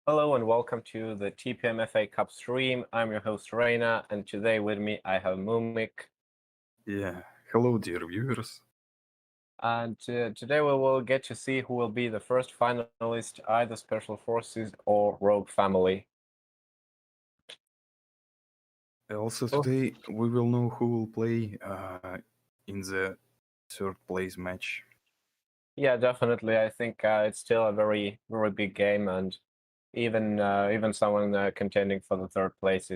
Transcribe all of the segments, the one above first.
Hello and welcome to the TPMFA Cup stream. I'm your host Reina, and today with me I have moomik. Yeah, hello, dear viewers. And today we will get to see who will be the first finalist, either Special Forces or Rogue Family. Also, Oh, today we will know who will play in the third place match. yeah, definitely. I think it's still a very big game, and even someone contending for the third place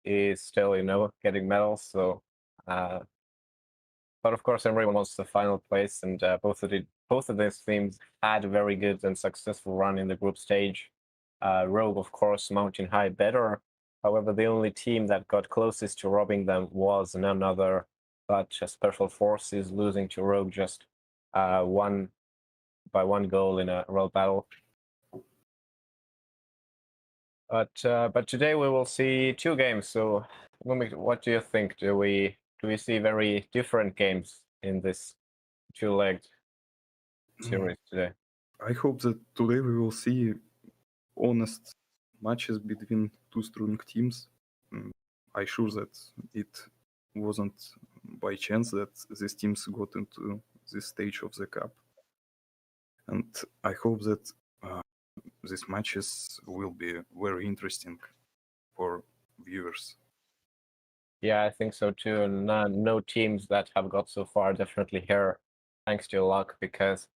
is still getting medals. So, uh, but of course everyone wants the final place, and both of these teams had a very good and successful run in the group stage. Rogue, of course, mounting high better. However, the only team that got closest to robbing them was none other but Special Forces, losing to Rogue just one by one goal in a royal battle. But today we will see two games. So, Mumik, what do you think? Do we see very different games in this two-legged Mm, series today? I hope that today we will see honest matches between two strong teams. Mm, I sure that it wasn't by chance that these teams got into this stage of the cup, and I hope that these matches will be very interesting for viewers. Yeah, I think so too. And no teams that have got so far definitely here, thanks to luck, because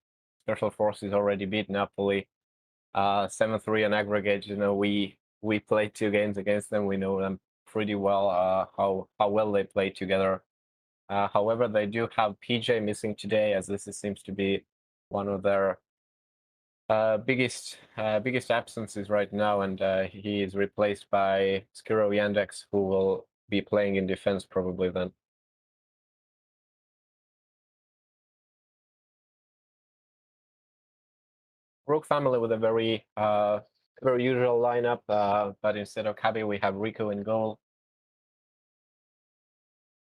Special Forces already beat Napoli 7-3 on aggregate. We played two games against them. We know them pretty well. How well they play together. However, they do have PJ missing today, as seems to be one of their biggest absences right now, and he is replaced by Skiro Yandex, who will be playing in defense probably then. Rogue Family with a very usual lineup, but instead of Kabi, we have Rico in goal.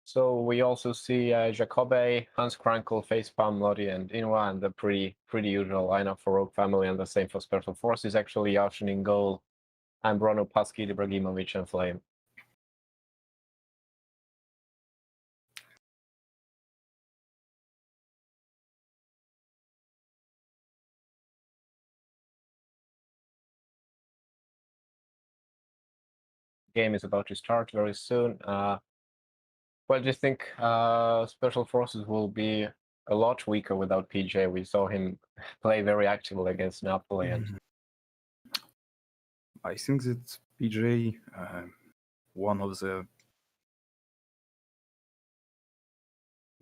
So we also see Jacobe, Hans Krankel, Facepalm, Lodi, and Inwa, and the pretty usual lineup for Rogue Family, and the same for Special Forces. Actually, Yashin in goal, and Bruno Paski, Ibrahimovic, and Flame. Game is about to start very soon. Well, do you think Special Forces will be a lot weaker without PJ? We saw him play very actively against Napoli, and I think that PJ, one of the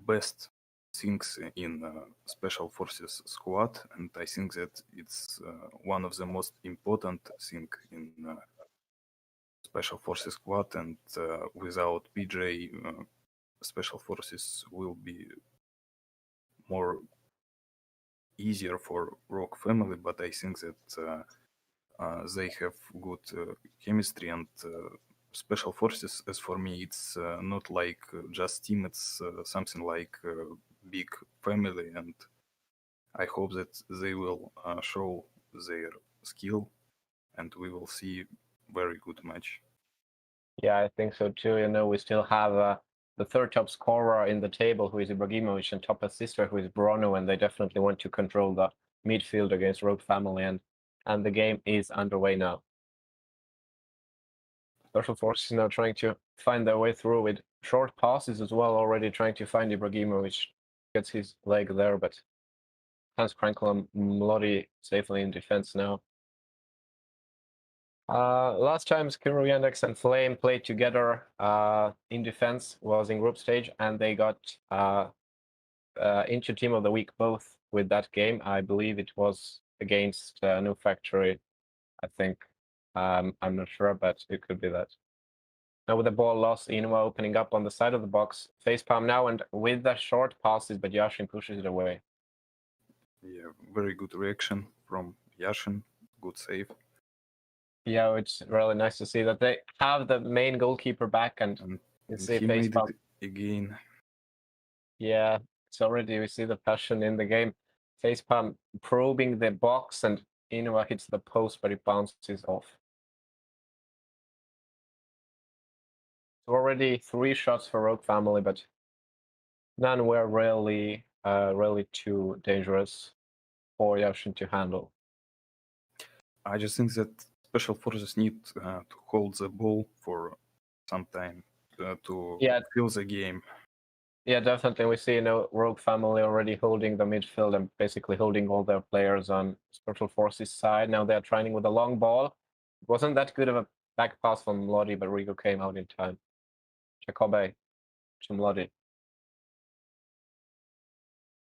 best things in Special Forces squad, and I think that it's one of the most important thing in Special Forces squad. And without PJ, Special Forces will be more easier for Rock family. But I think that they have good chemistry, and Special Forces, as for me, it's not like just team, it's something like big family, and I hope that they will show their skill, and we will see very good match. yeah, I think so too. We still have the third top scorer in the table, who is Ibrahimovic, and top assister, who is Bruno, and they definitely want to control the midfield against Rogue Family, and the game is underway now. Special Forces now trying to find their way through with short passes as well, already trying to find Ibrahimovic. Gets his leg there, but Hans Krankel and Mlodi safely in defense now. Last time Skiro Yandex and Flame played together in defense was in group stage, and they got into Team of the Week both with that game. I believe it was against New Factory, I think. I'm not sure, but it could be that. Now with the ball lost, Inua opening up on the side of the box. Facepalm now, and with the short passes, but Yashin pushes it away. Yeah, very good reaction from Yashin. Good save. Yeah, it's really nice to see that they have the main goalkeeper back, and you And see he made Facepalm. it again. Yeah, it's already, we see the passion in the game. Facepalm probing the box, and Inwa hits the post, but it bounces off. So already 3 shots for Rogue Family, but none were really too dangerous for Yashin to handle. I just think that special forces need to hold the ball for some time to feel the game. Yeah, definitely. We see, Rogue Family already holding the midfield and basically holding all their players on Special Forces side. Now they're trying with a long ball. It wasn't that good of a back pass from Lodi, but Rigo came out in time. Jacobe to Lodi.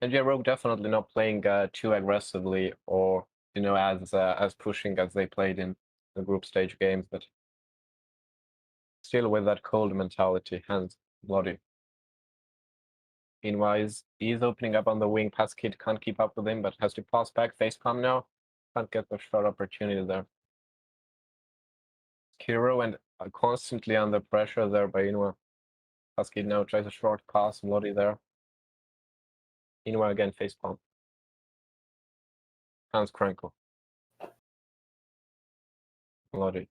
And yeah, Rogue definitely not playing too aggressively or, as pushing as they played in the group stage games, but still with that cold mentality, hands Lodi. Meanwhile, he's opening up on the wing. Pass kid can't keep up with him, but has to pass back. Facepalm now. Can't get the shot opportunity there. Kiro and constantly under pressure there by Inwa. Pass kid now tries a short pass. Lodi there. Inwa again, facepalm. Hans Krenkel. Lodi.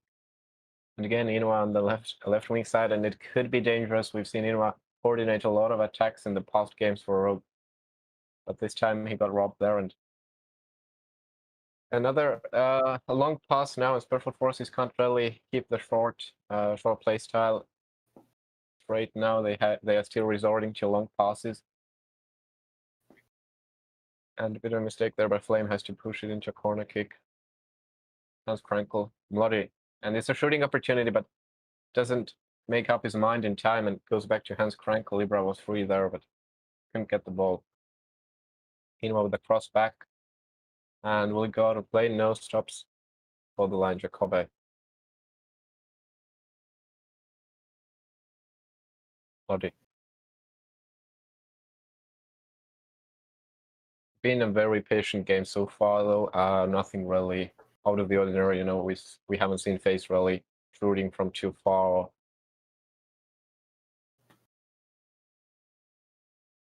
And again, Inwa on the left wing side, and it could be dangerous. We've seen Inwa coordinate a lot of attacks in the past games for Rogue. But this time he got robbed there, and another a long pass now, and Special Forces can't really keep the short play style. Right now they are still resorting to long passes. And a bit of a mistake there by Flame, has to push it into a corner kick. Hans Krenkel, Mlody. And it's a shooting opportunity, but doesn't make up his mind in time and goes back to Hans Krenkel. Libra was free there, but couldn't get the ball. Inwa with the cross back. And will go out of play. No, stops for the line, Jacobe. Lodi. Been a very patient game so far, though. Nothing really out of the ordinary. We haven't seen FaZe really shooting from too far.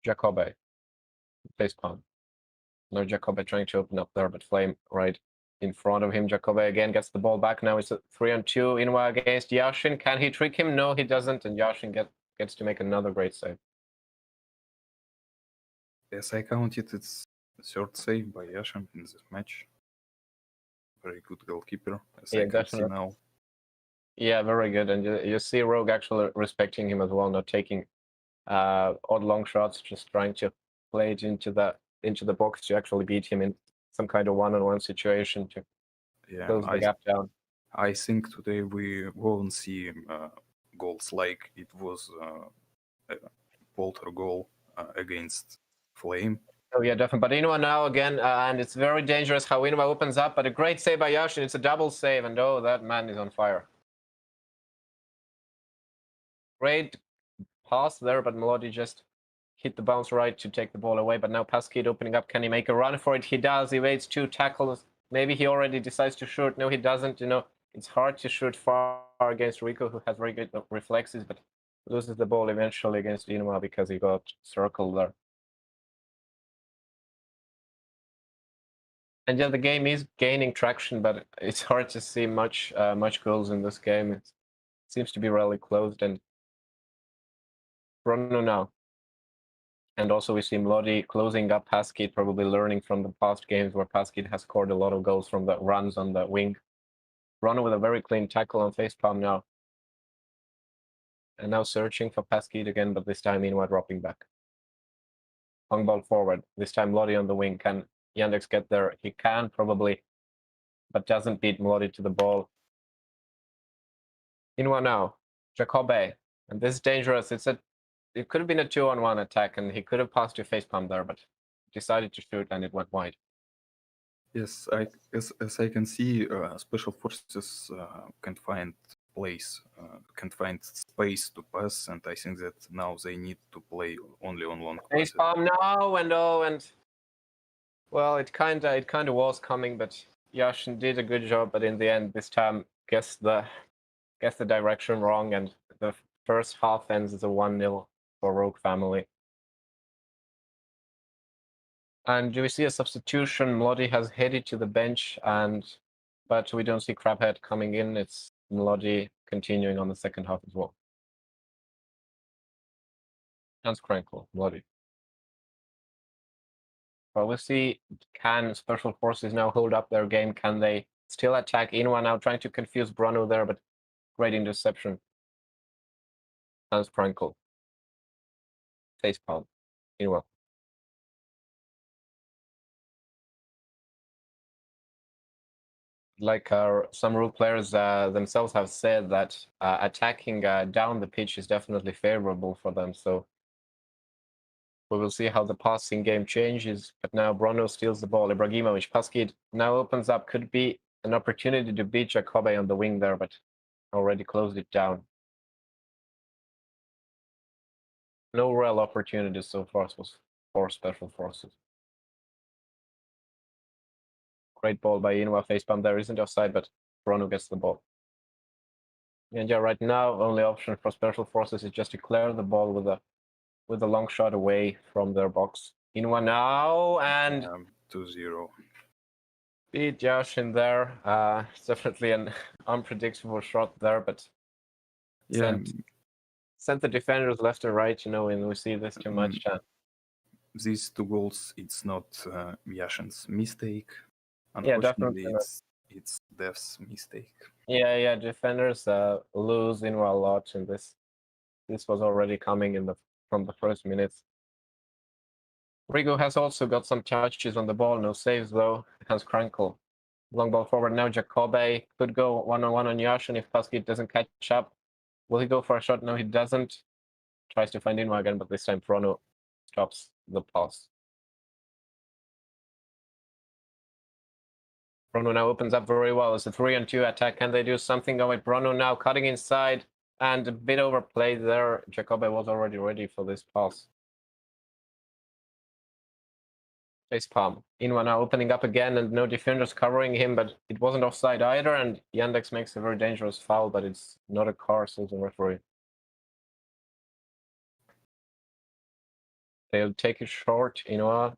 Jacobe. Facepalm. No, Jacobe trying to open up there, but Flame right in front of him. Jacobe again gets the ball back. Now it's a 3-on-2. Inwa against Yashin. Can he trick him? No, he doesn't. And Yashin gets to make another great save. Yes, I counted it's third save by Yashin in this match. Very good goalkeeper, as I can see now. Yeah, very good. And you see Rogue actually respecting him as well, not taking odd long shots, just trying to play it into the box to actually beat him in some kind of one-on-one situation to close the gap down. I think today we won't see goals like it was a Polter goal against Flame. Oh yeah, definitely. But Inwa now again, and it's very dangerous how Inwa opens up, but a great save by Yashin. It's a double save, and oh, that man is on fire. Great pass there, but Melody just hit the bounce right to take the ball away. But now Paskid opening up. Can he make a run for it? He does. He waits 2 tackles. Maybe he already decides to shoot. No, he doesn't. It's hard to shoot far against Rico, who has very good reflexes, but loses the ball eventually against Inwa because he got circled there. And yeah, the game is gaining traction, but it's hard to see much goals in this game. It seems to be really closed. And Bruno now. And also we see Mlody closing up Paskid, probably learning from the past games where Paskid has scored a lot of goals from the runs on the wing. Bruno with a very clean tackle on facepalm now. And now searching for Paskid again, but this time Inwa dropping back. Long ball forward. This time Mlody on the wing. Can Yandex get there? He can probably, but doesn't beat Mlody to the ball. Inwa now. Jacobe. And this is dangerous. It could have been a 2-on-1 attack, and he could have passed to facepalm there, but decided to shoot, and it went wide. Yes, as I can see, Special Forces can't find place, can't find space to pass, and I think that now they need to play only on long passes. Facepalm now, and well, it kind of was coming, but Yashin did a good job, but in the end, this time, guess the direction wrong, and the first half ends as a 1-0 for Rogue Family. And do we see a substitution? Mlody has headed to the bench, but we don't see Crabhead coming in. It's Mlody continuing on the second half as well. Hans Krenkel, Mlody. Well, we'll see, can Special Forces now hold up their game? Can they still attack Inwa now, trying to confuse Bruno there, but great interception. Hans Krenkel. Facepalm. Inwa. Like some rule players themselves have said that attacking down the pitch is definitely favorable for them. So we will see how the passing game changes. But now Bruno steals the ball. Ibrahimovic, Paskid now opens up. Could be an opportunity to beat Jacobe on the wing there, but already closed it down. No real opportunities so far for Special Forces. Great ball by Inwa, facepalm there. Isn't offside, but Bruno gets the ball. And yeah, right now, only option for Special Forces is just to clear the ball with a long shot away from their box. Inwa now, and 2-0. beat Josh in there. It's definitely an unpredictable shot there, but Yeah, sent the defenders left and right, and we see this too much. These 2 goals, it's not Yashin's mistake. Yeah, Unfortunately, definitely. it's Dev's mistake. Yeah, defenders lose Inwa a lot, and this was already coming from the first minutes. Rigo has also got some touches on the ball, no saves though. Hans Krankel. Long ball forward now. Jacobe could go one-on-one on Yashin if Paskid doesn't catch up. Will he go for a shot? No, he doesn't. Tries to find Inwa again, but this time Bruno stops the pass. Bruno now opens up very well. It's a 3-on-2 attack. Can they do something? Oh, wait, Bruno now cutting inside and a bit overplayed there. Jacobe was already ready for this pass. Facepalm. Inwa now opening up again and no defenders covering him, but it wasn't offside either. And Yandex makes a very dangerous foul, but it's not a car, says the referee. They'll take it short. Inwa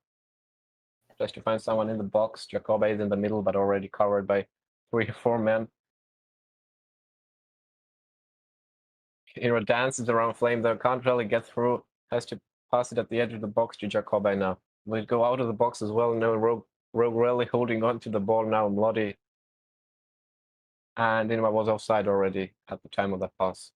tries to find someone in the box. Jacobe is in the middle, but already covered by 3 or 4 men. Inwa dances around Flame there, can't really get through. Has to pass it at the edge of the box to Jacobe now. Will it go out of the box as well? No, Rogue really holding on to the ball now. Mlody. And Inwa was offside already at the time of the pass.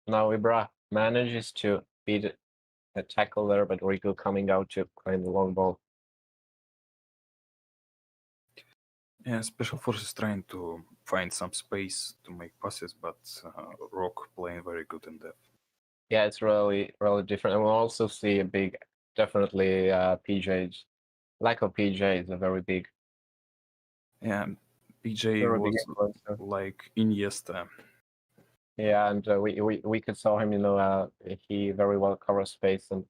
Now Ibra manages to beat a tackle there, but Rico coming out to claim the long ball. Yeah, Special Forces trying to find some space to make passes, but Rock playing very good in depth. Yeah, it's really different. And we'll also see a big, definitely PJs. Lack of PJ is a very big. Yeah, PJ very was big like Iniesta. Yeah, and we could saw him. He very well covers space and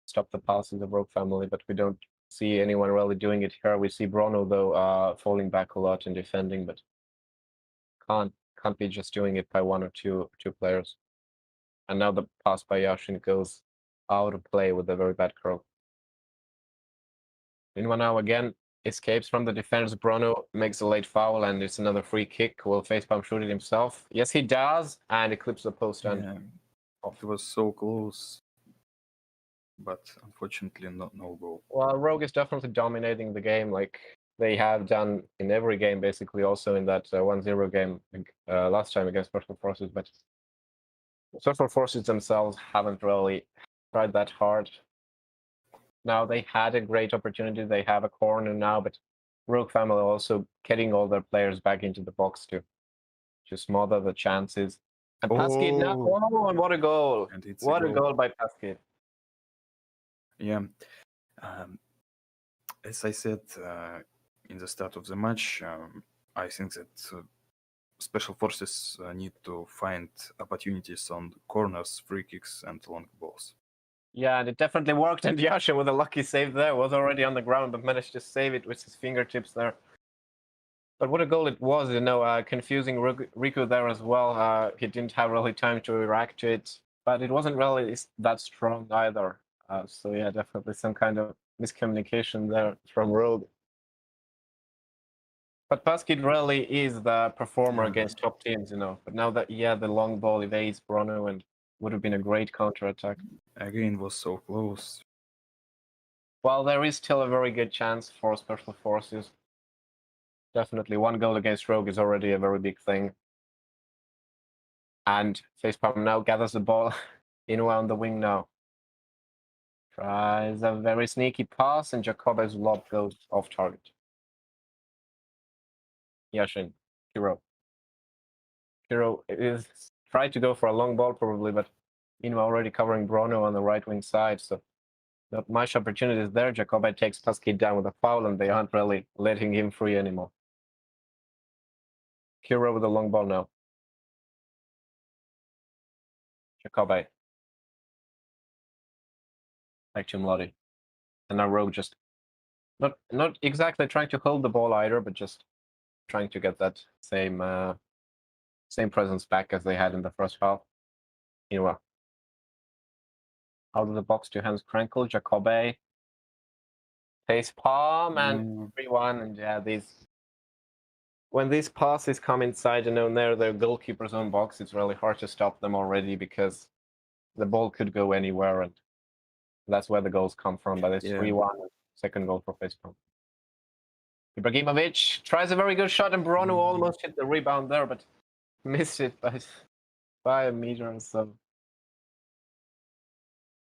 stop the passes of Rogue family, but we don't see anyone really doing it here. We see Bruno though falling back a lot and defending, but can't be just doing it by one or two players. And now the pass by Yashin goes out of play with a very bad curl. Inwa now again escapes from the defenders. Bruno makes a late foul and it's another free kick. Will facepalm shoot it himself? Yes, he does, and it clips the post. And it was so close, but unfortunately no goal. Well, Rogue is definitely dominating the game, like they have done in every game, basically. Also in that 1-0 game last time against Special Forces, but Special Forces themselves haven't really tried that hard. Now they had a great opportunity. They have a corner now, but Rogue family also getting all their players back into the box to smother the chances. And Paskid now, oh, and what a goal! And it's what a goal by Paskid. Yeah. As I said in the start of the match, I think that Special Forces need to find opportunities on corners, free kicks, and long balls. Yeah, and it definitely worked. And Yasha, with a lucky save there, was already on the ground, but managed to save it with his fingertips there. But what a goal it was, confusing Riku there as well. He didn't have really time to react to it, but it wasn't really that strong either. So yeah, definitely some kind of miscommunication there from Rogue. But Paskid really is the performer against top teams, But now that the long ball evades Bruno and would have been a great counter-attack. Again, was so close. While there is still a very good chance for Special Forces. Definitely, one goal against Rogue is already a very big thing. And Facepalm now gathers the ball in on the wing now. Tries a very sneaky pass, and Jacobe's lob goes off target. Yashin, Kiro. Kiro is tried to go for a long ball probably, but already covering Bruno on the right wing side, so not much opportunities there. Jacobe takes Pasky down with a foul, and they aren't really letting him free anymore. Kiro with a long ball now. Jacobe. Back to Mlody. And now Rogue just not exactly trying to hold the ball either, but just trying to get that same presence back as they had in the first half. Out of the box to Hans Krenkel, Jacobe, Facepalm, and 3-1. And when these passes come inside near their goalkeeper's own box, it's really hard to stop them already because the ball could go anywhere, and that's where the goals come from. But it's 3-1, second goal for Facepalm. Ibrahimovic tries a very good shot, and Bruno almost hit the rebound there, but missed it by a meter or so.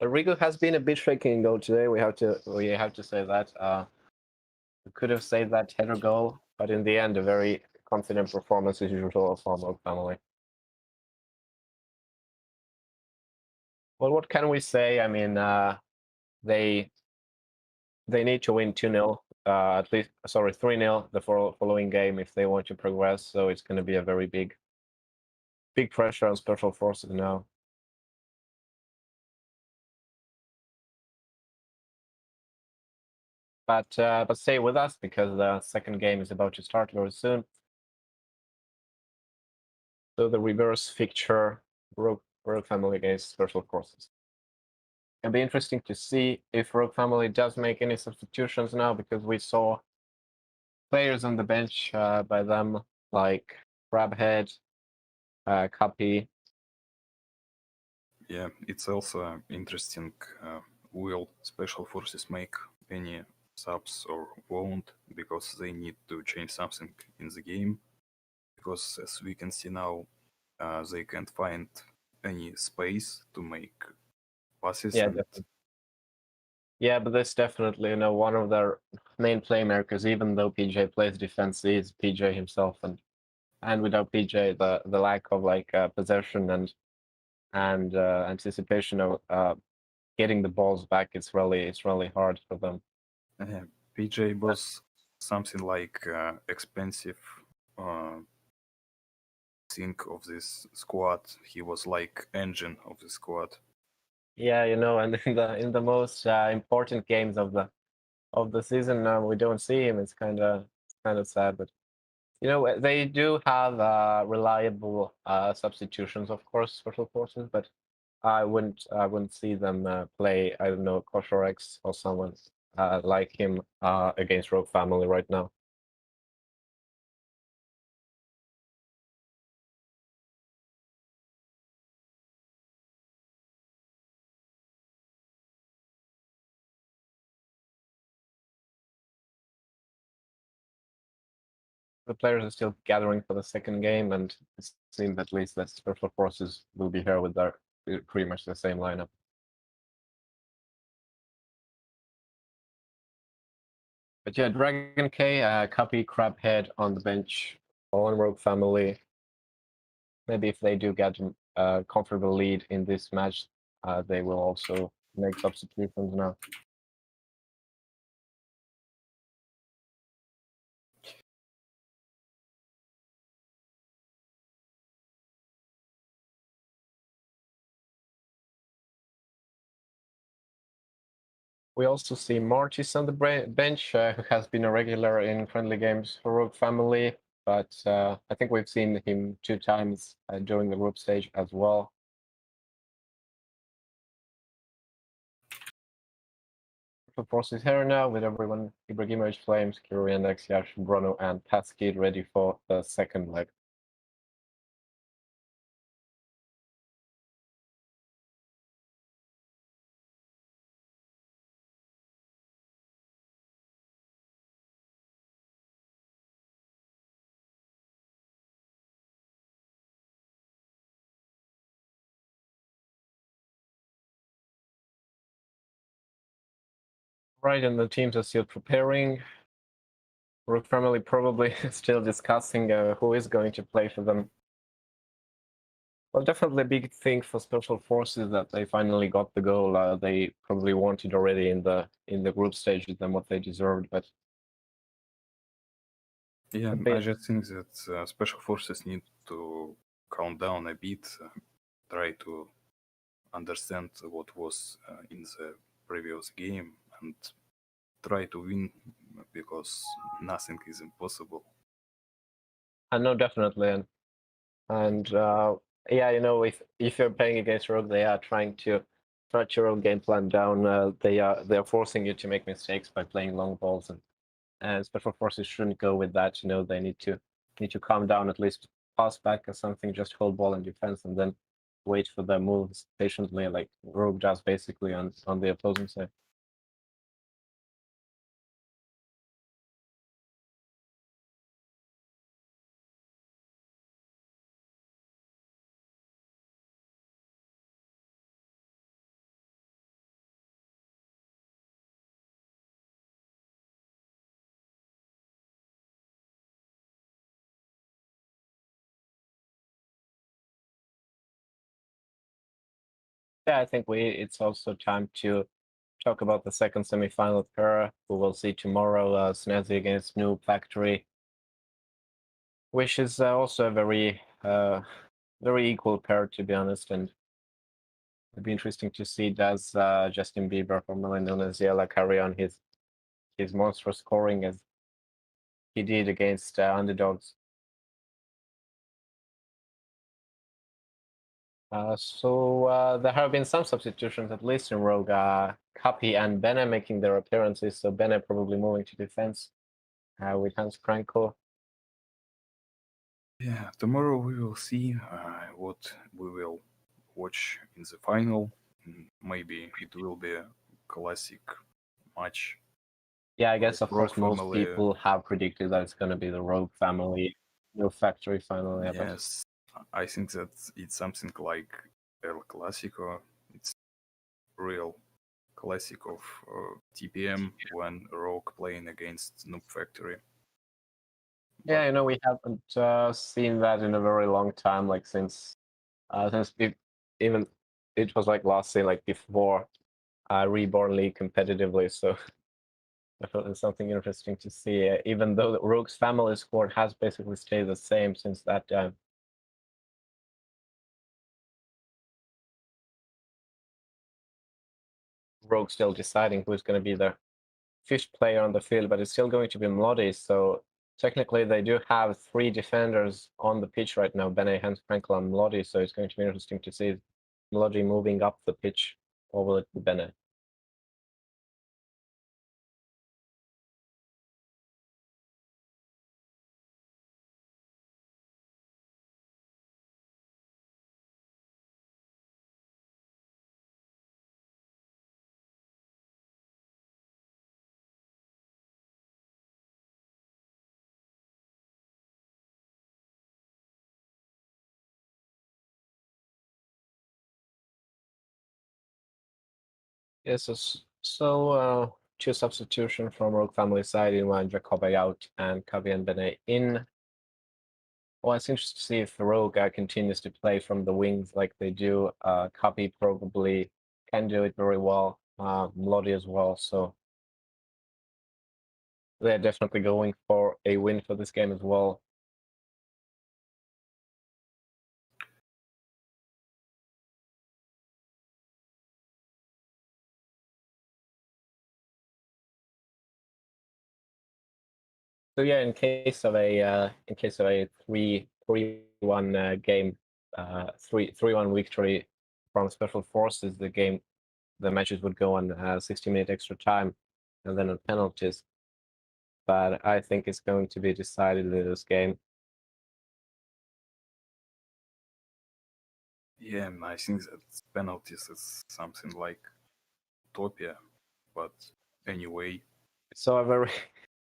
Rigo has been a bit shaky in goal today. We have to say that. We could have saved that header goal, but in the end, a very confident performance as usual from Rogue family. Well, what can we say? I mean, they need to win 2-0, at least, 3-0 the following game if they want to progress. So it's going to be a very big pressure on Special Forces now. But stay with us because the second game is about to start very soon. So the reverse fixture, Rogue family against Special Forces. It'll be interesting to see if Rogue family does make any substitutions now, because we saw players on the bench by them like Crabhead, Cuppy. Yeah, it's also interesting. Will Special Forces make any subs or won't, because they need to change something in the game. Because as we can see now, they can't find any space to make passes. Yeah, but that's definitely one of their main playmakers. Even though PJ plays defense, is PJ himself, and without PJ, the lack of possession and anticipation of getting the balls back, it's really hard for them. PJ was something like expensive thing of this squad. He was like engine of the squad. Yeah, and in the most important games of the season, we don't see him. It's kind of sad, but they do have reliable substitutions, of course, Special Forces, but I wouldn't see them play, I don't know, Koshorex or someone like him against Rogue family right now. The players are still gathering for the second game, and it seems at least that Special Forces will be here with their pretty much the same lineup. But yeah, Dragon K, Cuppy, Crabhead on the bench, all in Rogue family. Maybe if they do get a comfortable lead in this match, they will also make substitutions now. We also see Martis on the bench, who has been a regular in friendly games for Rogue family. but I think we've seen him 2 times during the group stage as well. Forces here now with everyone: Ibrahimovic, Flames, Kiri, and Axiash, Bruno, and Pasky ready for the second leg. Right, and the teams are still preparing. Rook family probably still discussing who is going to play for them. Well, definitely a big thing for Special Forces that they finally got the goal. They probably wanted already in the group stages than what they deserved, but yeah, I just think that Special Forces need to calm down a bit, try to understand what was in the previous game, and try to win, because nothing is impossible. I know definitely, and yeah, if you're playing against Rogue, they are trying to start your own game plan down. They're forcing you to make mistakes by playing long balls, and Special Forces shouldn't go with that. They need to calm down, at least pass back or something, just hold ball in defense, and then wait for their moves patiently, like Rogue does basically on the opposing side. Yeah, I think it's also time to talk about the second semifinal pair, who we'll see tomorrow, Snazzy against New Factory, which is also a very equal pair, to be honest, and it'd be interesting to see does Justin Bieber, formerly known as Yella, carry on his monstrous scoring as he did against underdogs. So there have been some substitutions, at least in Rogue. Kapi and Bene making their appearances, so Bene probably moving to defense with Hans Kranko. Yeah, tomorrow we will see what we will watch in the final. Maybe it will be a classic match. Yeah, I guess, of Rogue course, most family, people have predicted that it's going to be the Rogue family, New Factory final. Yeah, but yes, I think that it's something like El Clasico. It's real classic of TPM when Rogue playing against Noob Factory. yeah, we haven't seen that in a very long time, like since even it was like last year, like before Reborn League competitively. So definitely something interesting to see. Even though the Rogue's family squad has basically stayed the same since that time. Rogue still deciding who's going to be the fifth player on the field, but it's still going to be Mlody. So technically, they do have 3 defenders on the pitch right now: Bene, Hans, Frankel, and Mlody. So it's going to be interesting to see Mlody moving up the pitch, or will it be Bene? Yes, so 2 substitution from Rogue family side: in one, Jacobi out and Kavi and Bene in. Well, it's interesting to see if Rogue continues to play from the wings like they do. Kavi probably can do it very well. Mlody as well. So they're definitely going for a win for this game as well. So yeah, in case of a 3-1 game, 3-1 victory from Special Forces, the matches would go on 60-minute extra time, and then on penalties. But I think it's going to be decided in this game. Yeah, I think that penalties is something like utopia, but anyway.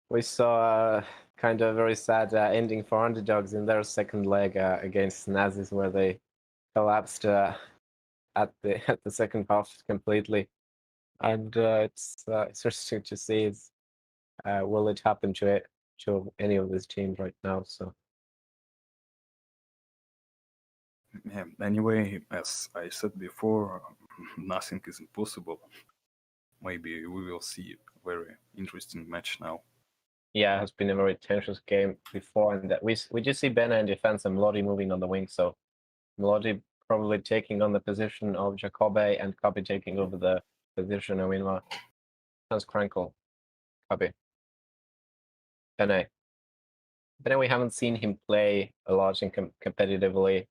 We saw a kind of very sad ending for underdogs in their second leg against Nazis, where they collapsed at the second half completely. And it's interesting to see will it happen to any of these teams right now. So Yeah, anyway, as I said before, nothing is impossible. Maybe we will see a very interesting match now. yeah, it has been a very tense game before, and that we just see Bena in defense and Mlodi moving on the wing. So Mlodi probably taking on the position of Jacobe, and Kabi taking over the position of Inma. Hans Krankel, Kabi, Bene. Bene, we haven't seen him play a lot and competitively,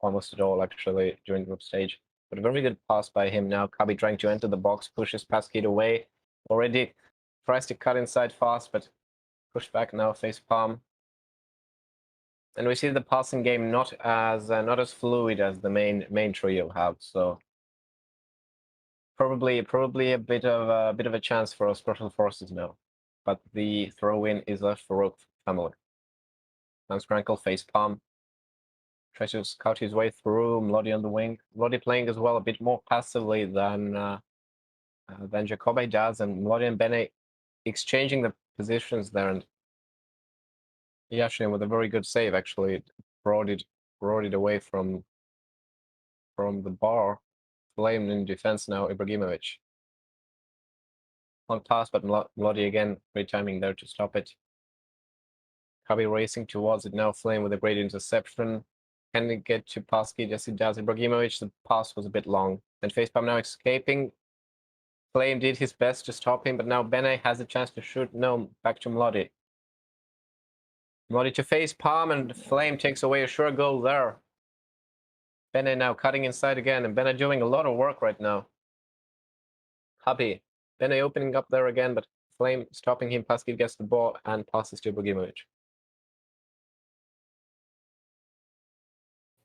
almost at all actually during the group stage. But a very good pass by him now. Kabi trying to enter the box, pushes Passkid away. Already tries to cut inside fast, but pushed back now, face palm. And we see the passing game not as fluid as the main trio have. So probably a bit of a chance for our Special Forces now. But the throw-in is left for Rogue family. Hans Krankel, face palm. Tries to scout his way through. Mlodi on the wing. Mlodi playing as well a bit more passively than Jacobe does, and Mlodi and Bene exchanging the positions there, and Yashin with a very good save actually brought it away from the bar. Flame in defense now, Ibrahimovic. Long pass, but Mlodi again, great timing there to stop it. Kabi racing towards it now, Flame with a great interception. Can it get to Paski? Yes, it does. Ibrahimovic, the pass was a bit long. And Facepalm now escaping. Flame did his best to stop him, but now Bene has a chance to shoot. No, back to Mlodi. Mlodi to Facepalm, and Flame takes away a sure goal there. Bene now cutting inside again, and Bene doing a lot of work right now. Happy. Bene opening up there again, but Flame stopping him. Paski gets the ball and passes to Ibrahimovic.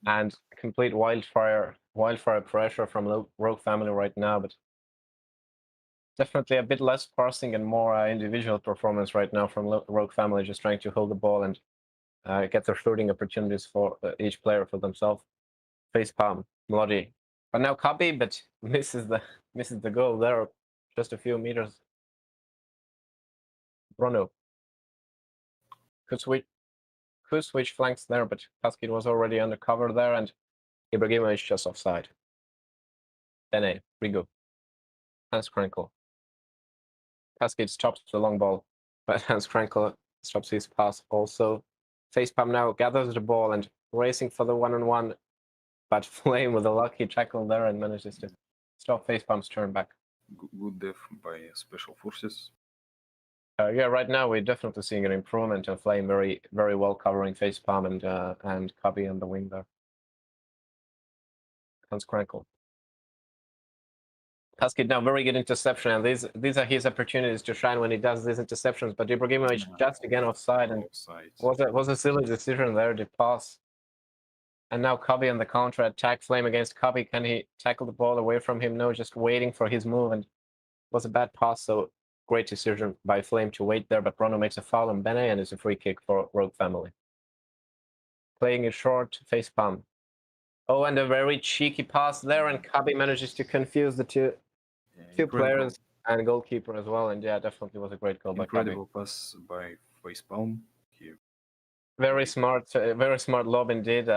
And complete wildfire pressure from Rogue family right now, but definitely a bit less passing and more individual performance right now from Rogue family, just trying to hold the ball and get their shooting opportunities for each player for themselves. Facepalm, Mlodi, but now Kabi, but misses the goal there, just a few meters. Bruno could switch flanks there, but Paskid was already under cover there, and Ibrahimovic just offside. Bene, Rigo, Hans Krankel. Paskid stops the long ball, but Hans Krankel stops his pass also. Facepalm now gathers the ball and racing for the one-on-one, but Flame with a lucky tackle there and manages to stop Facepalm's turn back. Good def by Special Forces. Yeah, right now we're definitely seeing an improvement of Flame, very well covering Facepalm and Kabi on the wing there. Hans Krankel. Paskid now very good interception, and these are his opportunities to shine when he does these interceptions. But Ibrahimovic just again offside, and was a silly decision there to pass. And now Kabi on the counter attack. Flame against Kabi. Can he tackle the ball away from him? No, just waiting for his move, and was a bad pass. So great decision by Flame to wait there. But Bruno makes a foul on Bene, and it's a free kick for Rogue family. Playing it short, Facepalm. Oh, and a very cheeky pass there, and Kabi manages to confuse the two players and goalkeeper as well. And yeah, definitely was a great goal by Kabi. Incredible pass by Facepalm. Very smart lob indeed.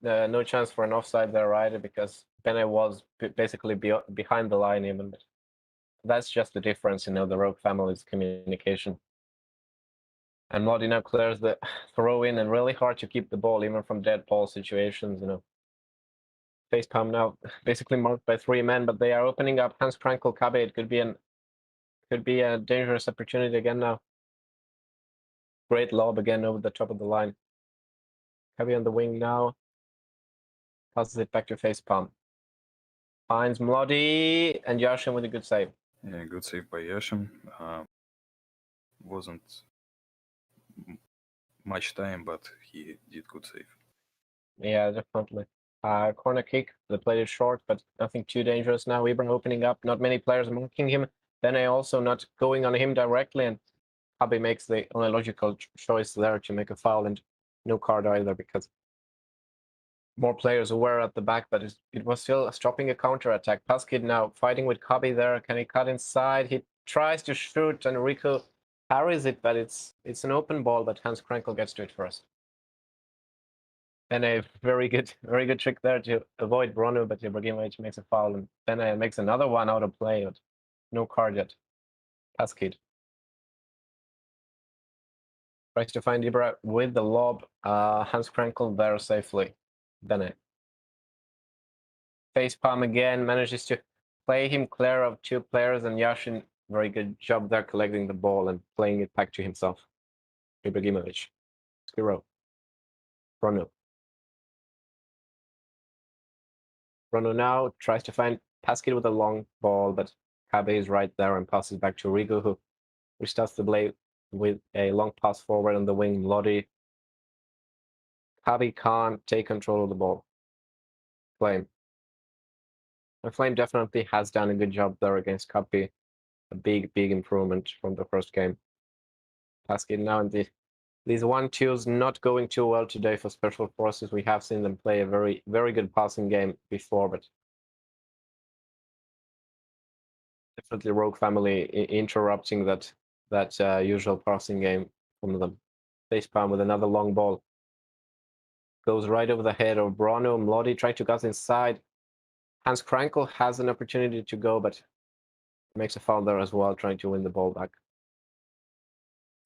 No chance for an offside there either, because Bene was basically behind the line even. But that's just the difference, the Rogue family's communication. And Mlodi now clears the throw in, and really hard to keep the ball even from dead ball situations. Facepalm now basically marked by 3 men, but they are opening up. Hans Krankel, Kabe. It could be a dangerous opportunity again now. Great lob again over the top of the line. Heavy on the wing now. Passes it back to facepalm. Finds Mlody and Yashin with a good save. Yeah, good save by Yashin. Wasn't much time, but he did good save. Yeah, definitely. Corner kick. They played it short, but nothing too dangerous now. Ibra opening up. Not many players marking him. Bene also not going on him directly, and Kabi makes the only logical choice there to make a foul, and no card either because more players were at the back, but it was still stopping a counter attack. Paskid now fighting with Kabi there. Can he cut inside? He tries to shoot, and Rico parries it, but it's an open ball, but Hans Krenkel gets to it first. And a very good trick there to avoid Bronu, but Ibrahimovic makes a foul, and Bene makes another one out of play, but no card yet. Paskid tries to find Ibra with the lob. Hans Krenkel there safely. Bene. Facepalm again, manages to play him clear of two players, and Yashin, very good job there collecting the ball and playing it back to himself. Ibrahimovic. Skiro. Bronu. Bronu now tries to find Paskid with a long ball, but Kabe is right there and passes back to Rigo, who restarts the play with a long pass forward on the wing. Lodi. Kabe can't take control of the ball. Flame. And Flame definitely has done a good job there against Kabe. A big improvement from the first game. Paskid now in these 1-2s not going too well today for Special Forces. We have seen them play a very good passing game before, but definitely Rogue Family interrupting that usual passing game from them. Facepalm with another long ball. Goes right over the head of Bronu. Mlody trying to cut inside. Hans Krankel has an opportunity to go, but makes a foul there as well, trying to win the ball back.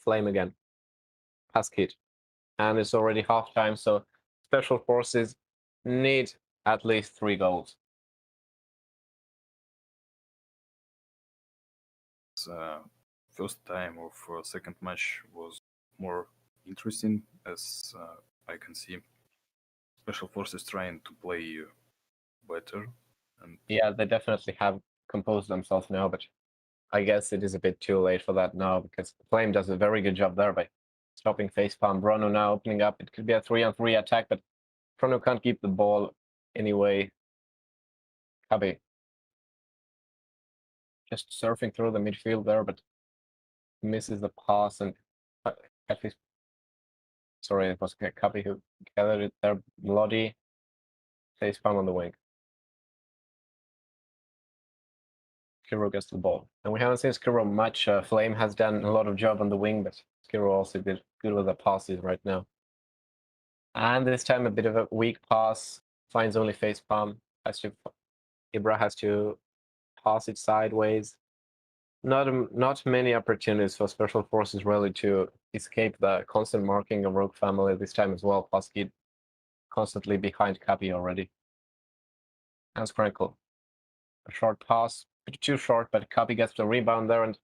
Flame again. Paskid. And it's already halftime, so Special Forces need at least 3 goals. First time of second match was more interesting, as I can see Special Forces trying to play better. And yeah, they definitely have composed themselves now, but I guess it is a bit too late for that now, because Flame does a very good job there by stopping Facepalm. Bruno now opening up. It could be a 3-on-3 attack, but Bruno can't keep the ball anyway. Kabe just surfing through the midfield there, but misses the pass, and sorry, it was Kabe who gathered it there. Lodi, Facepalm on the wing. Skiro gets the ball. And we haven't seen Skiro much. Flame has done a lot of job on the wing, but Skiro also did good with the passes right now. And this time a bit of a weak pass. Finds only Facepalm. Ibra has to pass it sideways. Not many opportunities for Special Forces really to escape the constant marking of Rogue Family this time as well. Paskid constantly behind Kapi already. Hans Krenkel. A short pass. Bit too short, but Kapi gets the rebound there, and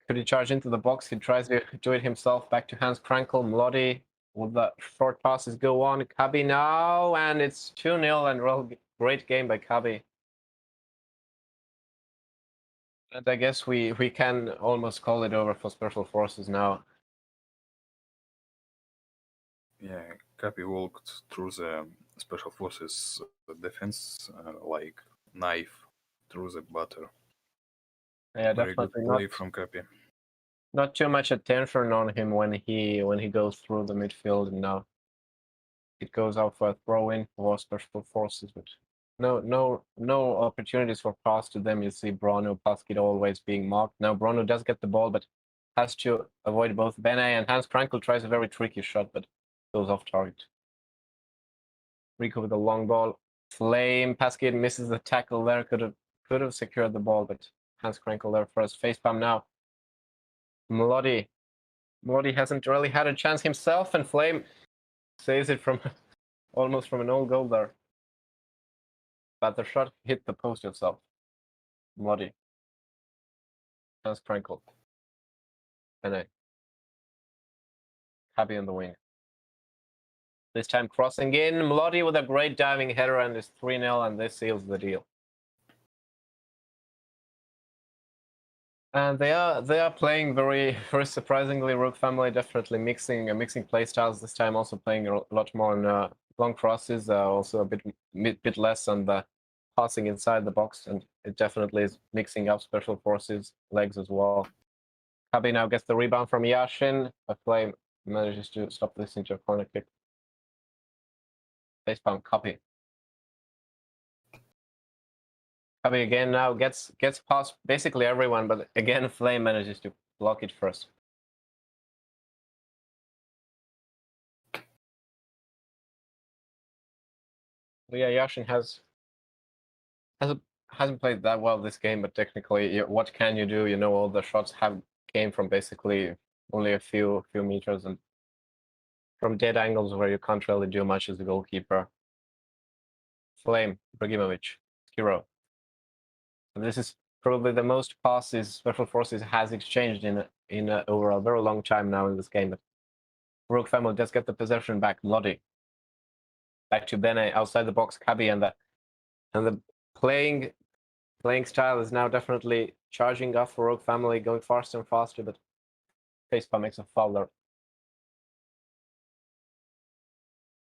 could he charge into the box? He tries to do it himself. Back to Hans Krenkel. Mlody. Will the short passes go on? Kabi now, and it's 2-0, and real great game by Kabi. And I guess we can almost call it over for Special Forces now. yeah, Kapi walked through the Special Forces defense like knife through the butter. Yeah, Very good definitely play from Kapi. not too much attention on him when he goes through the midfield, and now it goes out for a throw-in for Special Forces, but no opportunities for pass to them. You see Bruno Paskid always being marked. Now Bruno does get the ball, but has to avoid both Bene, and Hans Krankel tries a very tricky shot, but goes off target. Rico with a long ball. Flame. Paskid misses the tackle there. Could have secured the ball, but Hans Krankel there first. Facepalm now. Mlody hasn't really had a chance himself, and Flame saves it from almost from an own goal there. But the shot hit the post itself. Mlody. Hans Krenkel. Bene. Happy on the wing. This time crossing in. Melody with a great diving header and is 3-0, and this seals the deal. And they are playing very surprisingly. Rogue Family definitely mixing play styles this time. Also playing a lot more on long crosses. Also a bit less on the passing inside the box, and it definitely is mixing up Special Forces legs as well. Kabi now gets the rebound from Yashin. A Flame manages to stop this into a corner kick. Facepalm Kabi. Kabi again now gets past basically everyone, but again Flame manages to block it first. But yeah, Yashin hasn't played that well this game, but technically, what can you do? You know, all the shots came from basically only a few meters and from dead angles where you can't really do much as a goalkeeper. Flame, Bragimovic, hero. This is probably the most passes Special Forces has exchanged in over a very long time now in this game. But Rogue Family does get the possession back. Lodi. Back to Bene outside the box. Kabi and the playing style is now definitely charging up for Rogue Family, going faster and faster, but Facepalm makes a foul there.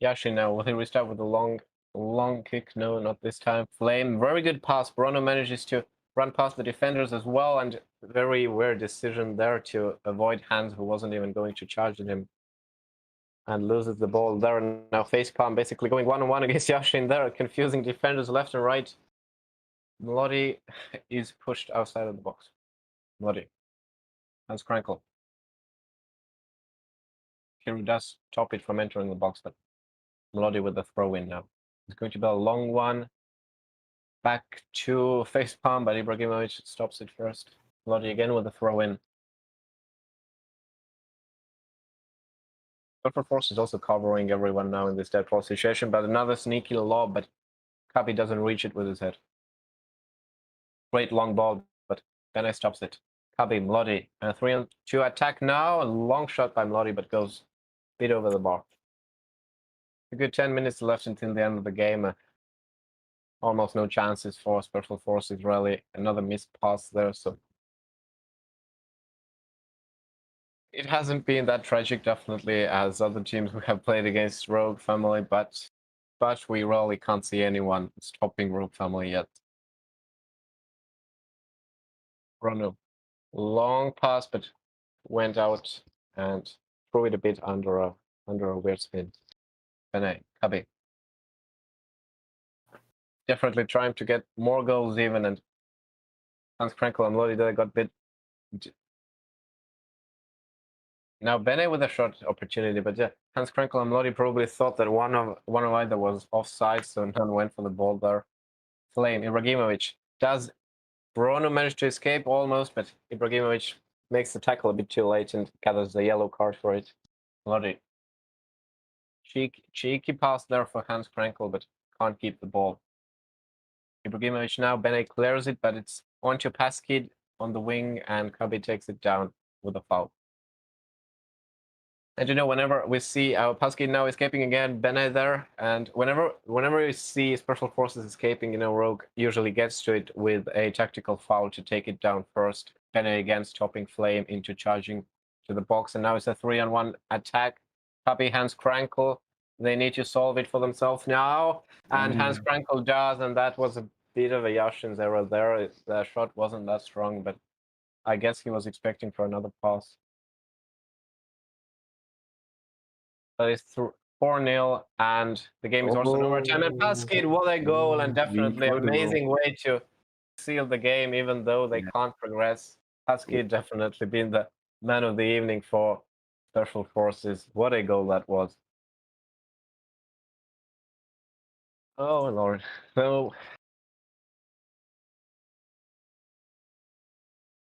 Yashin now, will he restart with a long kick? No, not this time. Flame, very good pass. Bruno manages to run past the defenders as well, and very weird decision there to avoid Hans, who wasn't even going to charge at him, and loses the ball there. Now Facepalm basically going one-on-one against Yashin there, confusing defenders left and right. Melody is pushed outside of the box. Melody. Hans Krankel. Hero does stop it from entering the box, but Melody with the throw-in now. It's going to be a long one. Back to Facepalm, but Ibrahimovic stops it first. Melody again with the throw-in. Special Force is also covering everyone now in this dead ball situation, but another sneaky lob, but Kabi doesn't reach it with his head. Great long ball, but Bene stops it. Kabi, Melody, and a 3-on-2 attack now. A long shot by Melody, but goes a bit over the bar. A good 10 minutes left until the end of the game. Almost no chances for Special Forces, really. Another missed pass there, so it hasn't been that tragic, definitely, as other teams who have played against Rogue Family, but we really can't see anyone stopping Rogue Family yet. Bruno, long pass, but went out and threw it a bit under a weird spin. Bene, Kabi. Definitely trying to get more goals even, and Hans Krankel and Lodi got a bit. Now Bene with a shot opportunity, but yeah, Hans Krankel and Lodi probably thought that one of either was offside, so none went for the ball there. Flame, Ibrahimovic. Does Bruno manage to escape almost, but Ibrahimovic makes the tackle a bit too late and gathers the yellow card for it. Lodi. Cheeky pass there for Hans Krankel, but can't keep the ball. Ibrahimovic now, Bene clears it, but it's onto Paskid on the wing, and Kabi takes it down with a foul. And you know, whenever we see our Paskid now escaping again, Bene there, and whenever we see Special Forces escaping, you know, Rogue usually gets to it with a tactical foul to take it down first. Bene again stopping Flame into charging to the box, and now it's a 3-on-1 attack. Kabi, Hans Krankel, they need to solve it for themselves now, and Hans Krankel does, and that was a bit of a Yashin's error there. The shot wasn't that strong, but I guess he was expecting for another pass. That is 4-0, and the game is also in overtime. And Paskid, what a goal, and definitely amazing way to seal the game, even though they can't progress. Paskid definitely been the man of the evening for Special Forces. What a goal that was. Oh, Lord. So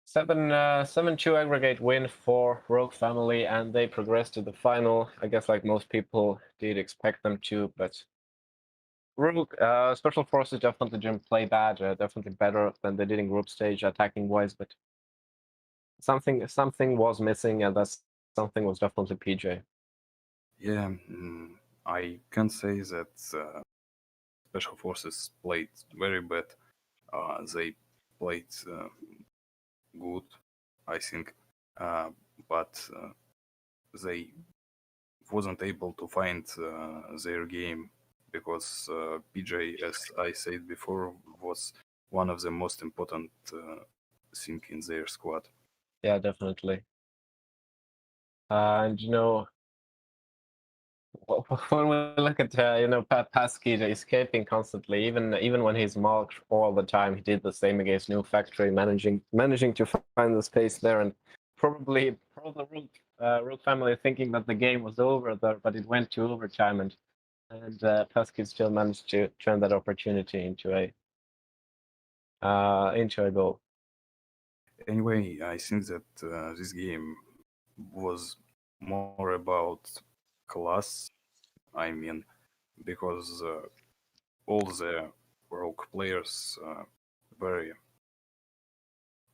7-2 aggregate win for Rogue Family, and they progressed to the final. I guess like most people did expect them to, but Rogue Special Forces definitely didn't play bad. Definitely better than they did in group stage attacking wise, but something was missing, and that something was definitely PJ. Yeah, I can say that special forces played very bad. They played good, I think, uh, but they wasn't able to find their game because PJ, as I said before, was one of the most important thing in their squad. Yeah, definitely. And when we look at Pasky escaping constantly, even when he's marked all the time, he did the same against New Factory, managing to find the space there, and probably Rook family thinking that the game was over there, but it went to overtime, and Pasky still managed to turn that opportunity into a goal. Anyway, I think that this game was more about class. I mean, because all the rogue players very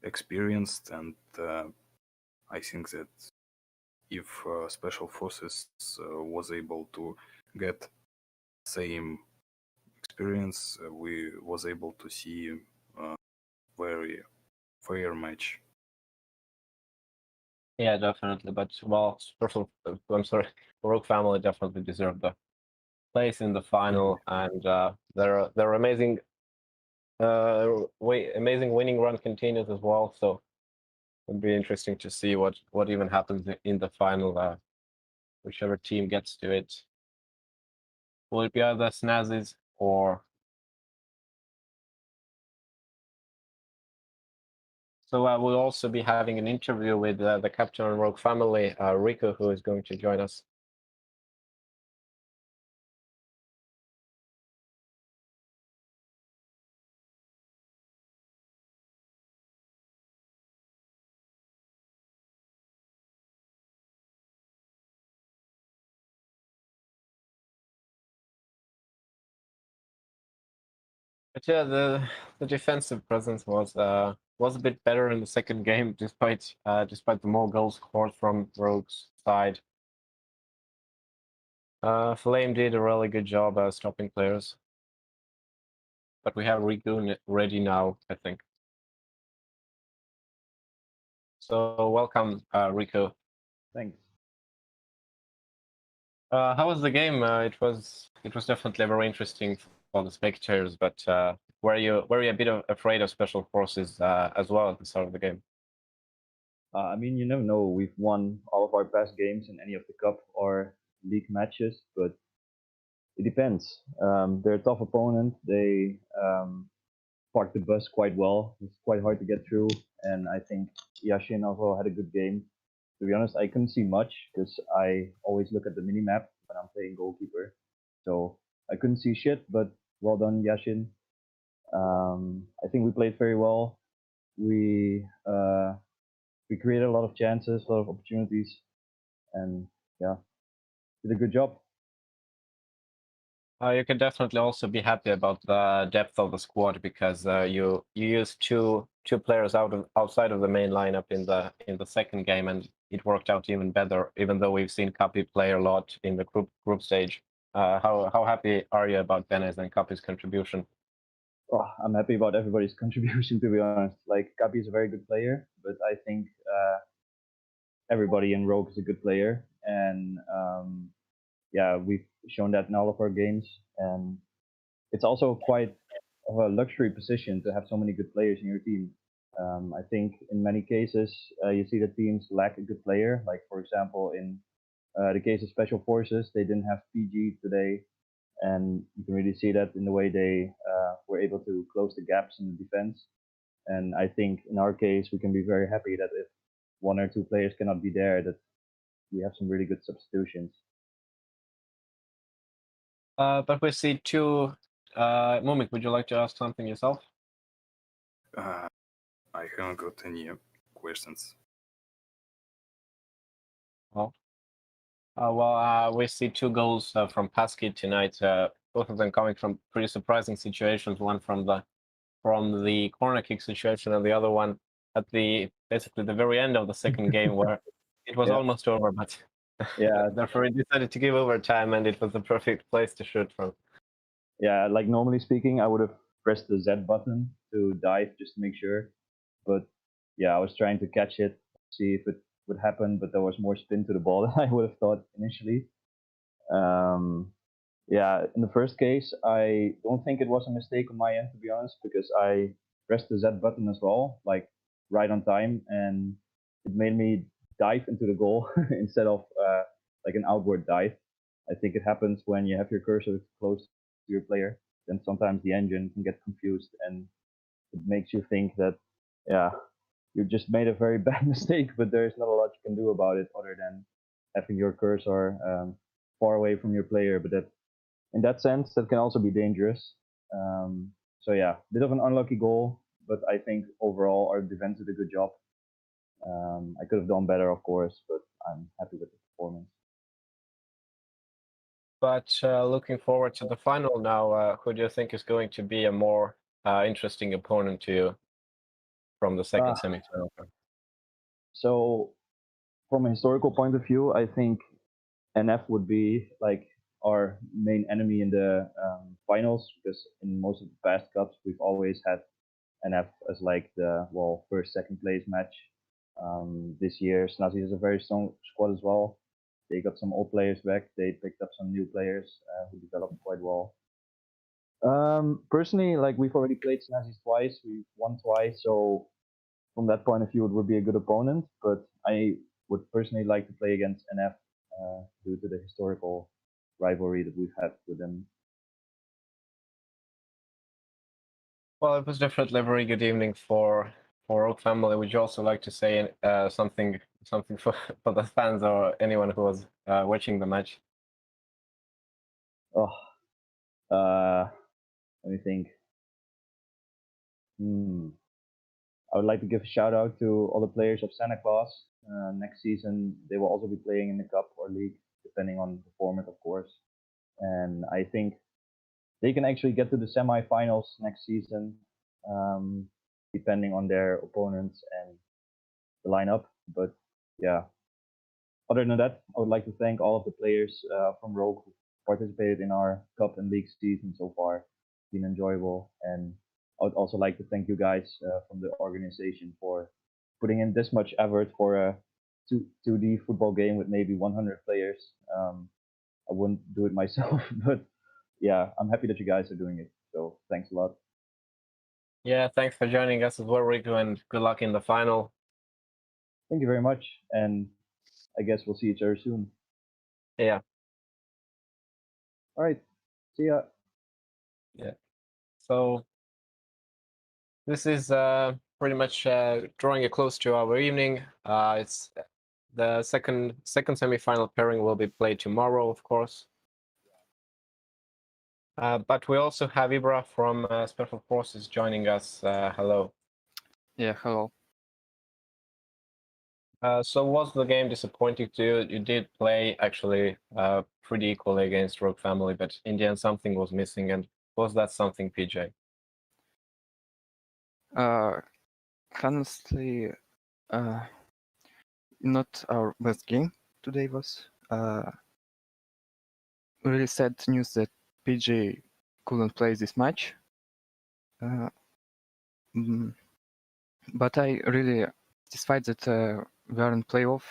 experienced, and I think that if special forces was able to get same experience, we was able to see very fair match. Yeah, definitely. But well, I'm sorry, Rook family definitely deserved the place in the final, and their amazing amazing winning run continues as well. So it'll be interesting to see what even happens in the final. Whichever team gets to it, will it be either Snazzies or? So we'll also be having an interview with the captain and Rogue family, Rico, who is going to join us. But yeah, the defensive presence was a bit better in the second game, despite the more goals scored from Rogue's side. Flame did a really good job stopping players, but we have Riku ready now, I think. So welcome, Riku. Thanks. How was the game? It was definitely very interesting for the spectators, but were you a bit afraid of special forces as well at the start of the game? I mean, you never know. We've won all of our past games in any of the cup or league matches, but it depends. They're a tough opponent. They parked the bus quite well. It's quite hard to get through, and I think Yashin also had a good game. To be honest, I couldn't see much because I always look at the mini map when I'm playing goalkeeper, so I couldn't see shit. But well done, Yashin. I think we played very well. We we created a lot of chances, a lot of opportunities, and yeah, did a good job. You can definitely also be happy about the depth of the squad because you used two players outside of the main lineup in the second game, and it worked out even better. Even though we've seen Kapi play a lot in the group stage, how happy are you about Benes and Kapi's contribution? Oh, I'm happy about everybody's contribution, to be honest. Like, Kapi is a very good player, but I think everybody in Rogue is a good player, and yeah, we've shown that in all of our games. And it's also quite of a luxury position to have so many good players in your team. I think in many cases you see that teams lack a good player. Like for example, in the case of Special Forces, they didn't have PG today, and you can really see that in the way they were able to close the gaps in the defense. And I think in our case, we can be very happy that if one or two players cannot be there, that we have some really good substitutions. But we see two. Moomik, would you like to ask something yourself? Uh, I haven't got any questions. Oh. We see two goals from Pasky tonight. Both of them coming from pretty surprising situations. One from the corner kick situation, and the other one at basically the very end of the second game, where it was Yeah. almost over. But Yeah, The referee decided to give overtime, and it was the perfect place to shoot from. yeah. Like normally speaking, I would have pressed the Z button to dive just to make sure. But yeah, I was trying to catch it, see if it would happen, but there was more spin to the ball than I would have thought initially. Um, yeah, in the first case, I don't think it was a mistake on my end, to be honest, because I pressed the Z button as well, like right on time, and it made me dive into the goal instead of like an outward dive. I think it happens when you have your cursor close to your player. Then sometimes the engine can get confused, and it makes you think that, yeah, you just made a very bad mistake, but there's not a lot you can do about it other than having your cursor far away from your player. But that, in that sense, that can also be dangerous. So yeah, bit of an unlucky goal, but I think overall our defense did a good job. I could have done better, of course, but I'm happy with the performance. But looking forward to the final now, who do you think is going to be a more interesting opponent to you from the second Uh, semifinal? so from a historical point of view, I think NF would be like our main enemy in the finals, because in most of the past cups we've always had NF as like the first second place match. This year Snazzy has a very strong squad as well. They got some old players back. They picked up some new players who developed quite well. Personally, like we've already played Snazzy twice. We've won twice, so from that point of view, it would be a good opponent. But I would personally like to play against NF due to the historical rivalry that we've had with them. Well, it was definitely a very good evening for Oak Family. Would you also like to say something for for the fans or anyone who was watching the match? Oh, let me think. I would like to give a shout out to all the players of Santa Claus. Next season, they will also be playing in the cup or league, depending on the format, of course. And I think they can actually get to the semifinals next season, um, depending on their opponents and the lineup. But yeah, other than that, I would like to thank all of the players from Rogue who participated in our cup and league season so far. It's been enjoyable, and I would also like to thank you guys from the organization for putting in this much effort for a 2D football game with maybe 100 players. I wouldn't do it myself, but yeah, I'm happy that you guys are doing it. So thanks a lot. Yeah, thanks for joining us as well, Rico, and good luck in the final. Thank you very much, and I guess we'll see each other soon. Yeah. All right, see ya. Yeah. So this is pretty much drawing a close to our evening. It's the second semifinal pairing will be played tomorrow, of course. But we also have Ibra from Special Forces joining us. Hello. Yeah, hello. So was the game disappointing to you? You did play actually pretty equally against Rogue Family, but in the end something was missing. And was that something, PJ? Honestly, not our best game today was. Really sad news that PJ couldn't play this match. But I really satisfied that we are in playoff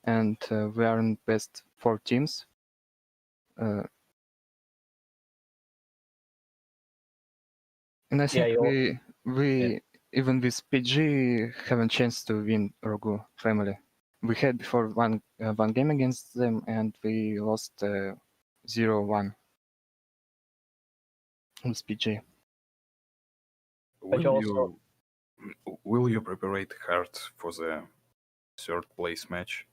and we are in best 4 teams. And I think we even with PG have a chance to win Rogu Family. We had before one game against them and we lost 0-1 with PG. Will you prepare hard for the third place match?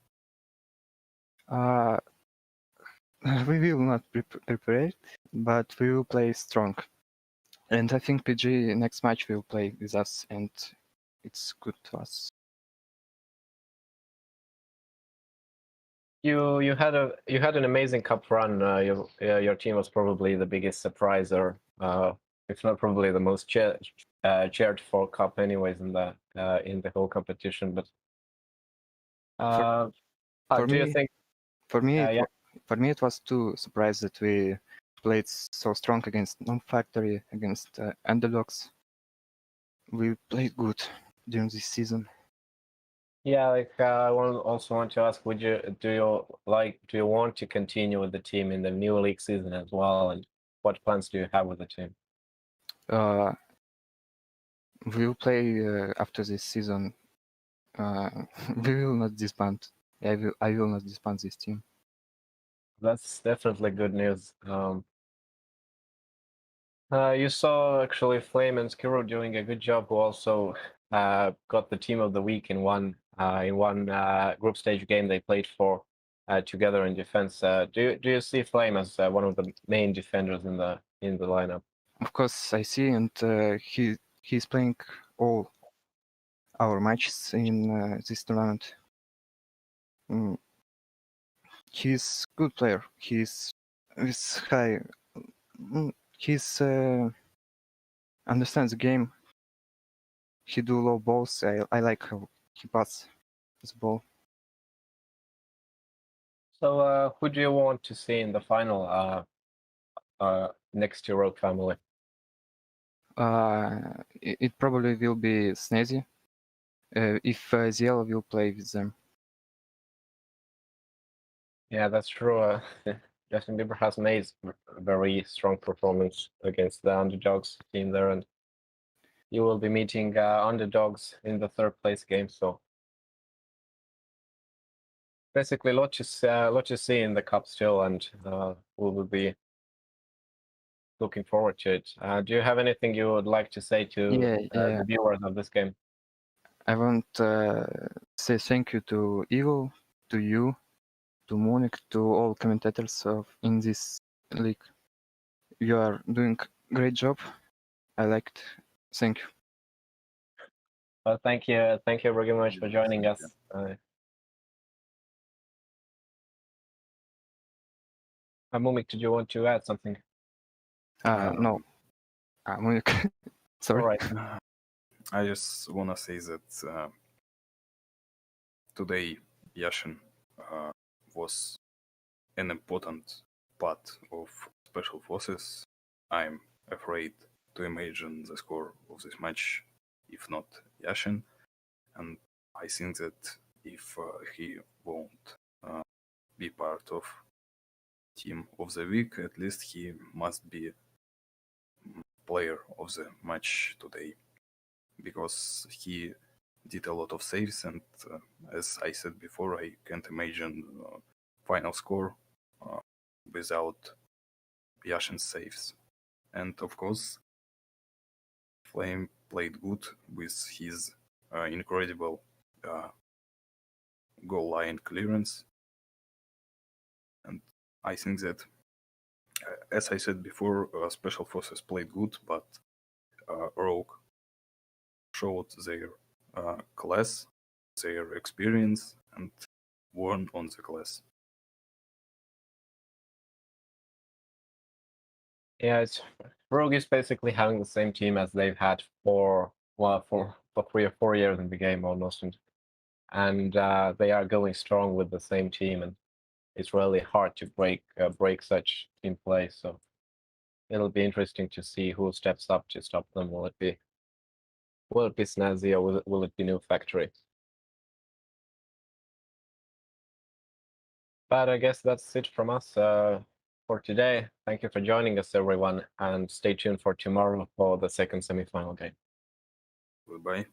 We will not prepare it, but we will play strong. And I think PG next match will play with us, and it's good to us. You had an amazing cup run. Your team was probably the biggest surprise, or if not probably the most cheered for cup, anyways, in the whole competition. But For do me, you think? For me, Yeah. it was too surprised that we played so strong against non-factory, against underdogs. We played good during this season. Yeah, like I also want to ask, do you want to continue with the team in the new league season as well, and what plans do you have with the team? We will play after this season. We will not disband. I will not disband this team. That's definitely good news. You saw actually Flame and Skiro doing a good job, who also got the team of the week in one group stage game they played for together in defense. Do you see Flame as one of the main defenders in the lineup? Of course, I see, and he's playing all our matches in this tournament. He's good player. He's high. He's understands the game. He do low balls. I like how he passes the ball. So who do you want to see in the final next to Rogue Family? It probably will be Snazzy if Ziel will play with them. Yeah, that's true. Justin Bieber has made a very strong performance against the underdogs team there, and you will be meeting underdogs in the third place game. So basically, lot to see in the cup still, and we will be looking forward to it. Do you have anything you would like to say to the viewers of this game? I want to say thank you to Eagle, to you, to moomik, to all commentators in this league. You are doing great job. I liked. Thank you. Well, thank you very much for joining us. Moomik, did you want to add something? No. moomik. Sorry. All right. I just want to say that today Yashin was an important part of Special Forces. I'm afraid to imagine the score of this match if not Yashin, and I think that if he won't be part of team of the week, at least he must be player of the match today, because he did a lot of saves, and as I said before, I can't imagine final score without Yashin's saves. And of course, Flame played good with his incredible goal line clearance. And I think that, as I said before, Special Forces played good, but Rogue showed their class, their experience, and won on the class. Yeah, Rogue is basically having the same team as they've had for 3 or 4 years in the game almost, and they are going strong with the same team, and it's really hard to break such team play. So it'll be interesting to see who steps up to stop them. Will it be Snazzy, or will it be New Factory? But I guess that's it from us for today. Thank you for joining us, everyone, and stay tuned for tomorrow for the second semifinal game. Goodbye.